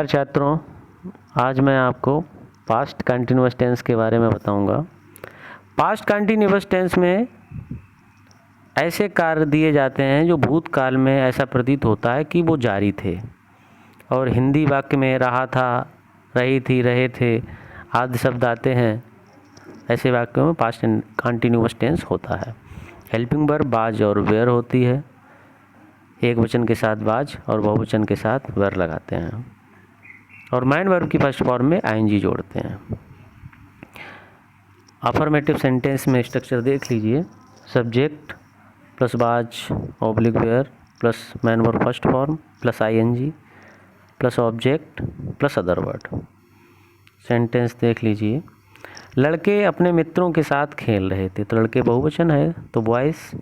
छात्रों, आज मैं आपको पास्ट कंटिन्यूअस टेंस के बारे में बताऊंगा। पास्ट कंटिन्यूअस टेंस में ऐसे कार्य दिए जाते हैं जो भूतकाल में ऐसा प्रतीत होता है कि वो जारी थे, और हिंदी वाक्य में रहा था, रही थी, रहे थे आदि शब्द आते हैं। ऐसे वाक्यों में पास्ट कंटिन्यूअस टेंस होता है। हेल्पिंग वर्ब बाज और वेयर होती है। एक वचन के साथ बाज और बहुवचन के साथ वेयर लगाते हैं, और मैन वर्ब की फर्स्ट फॉर्म में आईएनजी जोड़ते हैं। अफर्मेटिव सेंटेंस में स्ट्रक्चर देख लीजिए। Subject plus was oblique were plus main verb first form plus ING plus object plus other word. Sentence देख लीजिए। लड़के अपने मित्रों के साथ खेल रहे थे, तो लड़के बहुवचन है तो बॉयज़।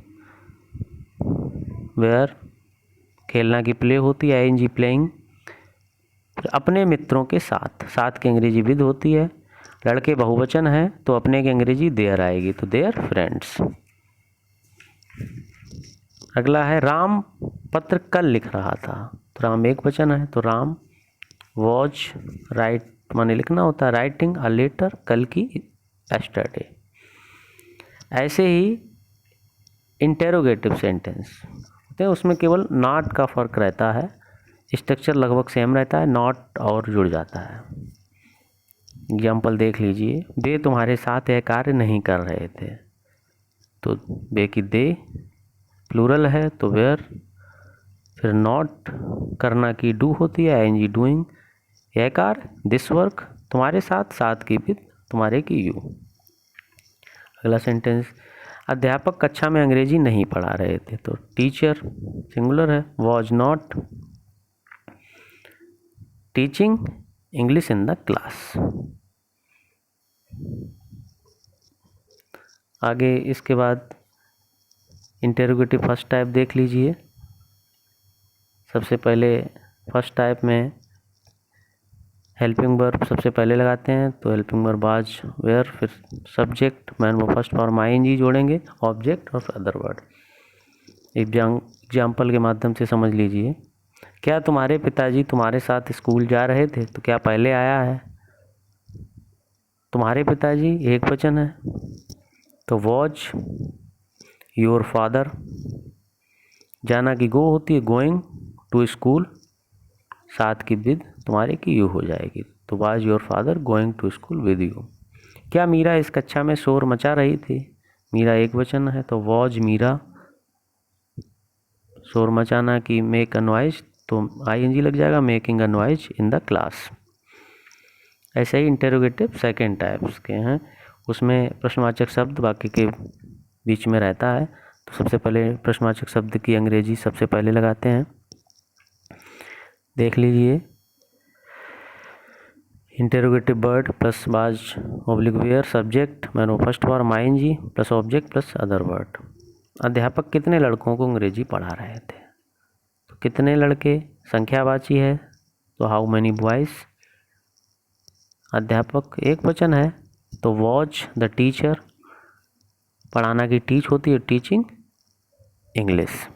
वेयर खेलना की प्ले होती है, आईएनजी प्लेइंग। अपने मित्रों के साथ, साथ की अंग्रेजी विद होती है। लड़के बहुवचन है तो अपने की अंग्रेजी देयर आएगी, तो देयर फ्रेंड्स। अगला है राम पत्र कल लिख रहा था, तो राम एक वचन है तो राम वॉज राइट माने लिखना होता है, राइटिंग अ लेटर कल की एस्टरडे। ऐसे ही इंटेरोगेटिव सेंटेंस होते हैं, उसमें केवल नॉट का फर्क रहता है, स्ट्रक्चर लगभग सेम रहता है, नॉट और जुड़ जाता है। एग्जाम्पल देख लीजिए। वे तुम्हारे साथ यह कार्य नहीं कर रहे थे, तो वे की दे प्लूरल है तो वेयर। फिर नॉट करना की डू होती है, आईएनजी डूइंग। यह कार्य दिस वर्क तुम्हारे साथ, साथ की विद, तुम्हारे की यू। अगला सेंटेंस। अध्यापक कक्षा में अंग्रेजी नहीं पढ़ा रहे थे, तो टीचर सिंगुलर है, was not teaching English in the class. आगे इसके बाद इंटेरोगेटिव फर्स्ट टाइप देख लीजिए। सबसे पहले फर्स्ट टाइप में हेल्पिंग वर्ब सबसे पहले लगाते हैं, तो हेल्पिंग वर्ब बाज वेयर, फिर सब्जेक्ट मैन वो फर्स्ट फॉर्म आईएनजी जोड़ेंगे, ऑब्जेक्ट और अदर वर्ड। एग्जाम्पल के माध्यम से समझ लीजिए। क्या तुम्हारे पिताजी तुम्हारे साथ स्कूल जा रहे थे, तो क्या पहले आया है। तुम्हारे पिताजी एक वचन है तो वॉज योर फादर। जाना की गो होती है, गोइंग टू स्कूल, साथ की विद, तुम्हारे की यू हो जाएगी, तो was your father going to school with you. क्या मीरा इस कक्षा में शोर मचा रही थी। मीरा एक वचन है तो वॉज मीरा। शोर मचाना की मेक अ नॉइज, तो आईएनजी लग जाएगा, making a noise in the class. ऐसे ही इंटेरोगेटिव सेकेंड टाइप्स के हैं, उसमें प्रश्नवाचक शब्द वाक्य के बीच में रहता है, तो सबसे पहले प्रश्नवाचक शब्द की अंग्रेजी सबसे पहले लगाते हैं। देख लीजिए। Interrogative word plus was oblique were, subject main वो first form ING plus object plus other word. अध्यापक कितने लड़कों को अंग्रेजी पढ़ा रहे थे, तो कितने लड़के संख्यावाची है, तो हाउ मैनी बॉयज। अध्यापक एक वचन है तो वॉच द टीचर। पढ़ाना की टीच होती है, टीचिंग इंग्लिश।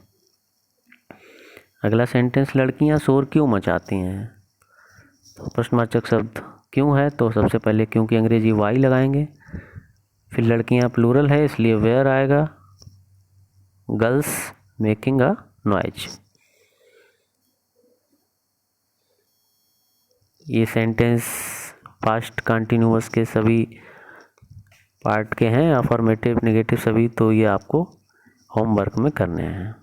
अगला सेंटेंस। लड़कियां शोर क्यों मचाती हैं, तो प्रश्नवाचक शब्द क्यों है, तो सबसे पहले क्यों की अंग्रेजी वाई लगाएंगे। फिर लड़कियां प्लूरल है इसलिए वेयर आएगा, गर्ल्स मेकिंग अ नॉइज। ये सेंटेंस पास्ट कंटिन्यूअस के सभी पार्ट के हैं, अफर्मेटिव नेगेटिव सभी, तो ये आपको होमवर्क में करने हैं।